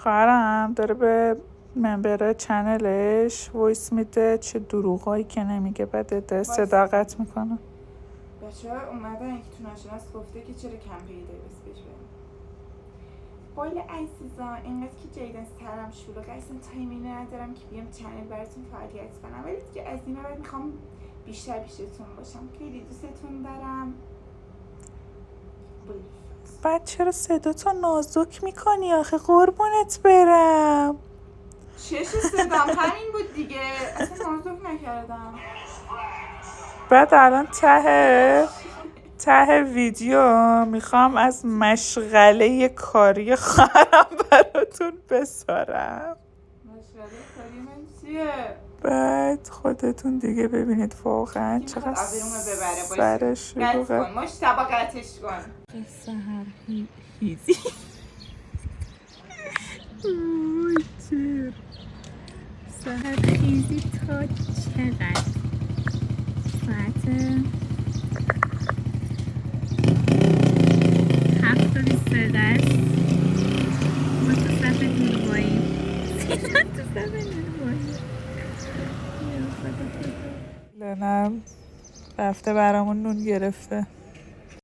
خواهرم داره به ممبر چنلش وایس میده چه دروغایی که نمیگه، بعد صداقت میکنه. بچه‌ها اومدن یکی تو ناشناس گفته که چرا کم پیدا بس بهش بریم. بایل عزیزان اینقدر که جیدن سرم شلوغه، اصلا تایمی ندارم که بیام چنل براتون فعالیت کنم، ولی دیگه از این بعد میخوام بیشتر پیشتون باشم. خیلی دوستتون دارم. بعد چرا صداتو نازک میکنی آخه؟ قربونت برم. چش صدام همین بود دیگه، اصلا نازک نکردم. بعد الان ته ویدیو میخوام از مشغله کاری خواهرم براتون بسارم. مشغله کاری من چیه؟ بعد خودتون دیگه ببینید واقعا چقدر سر شلوغه. مشتبه قطعش کن. سحر خیزی سحر خیزی تا چقدر؟ ساعت 7:23 است. ما تو صف نونوایی. لنم رفته برامون نون گرفته.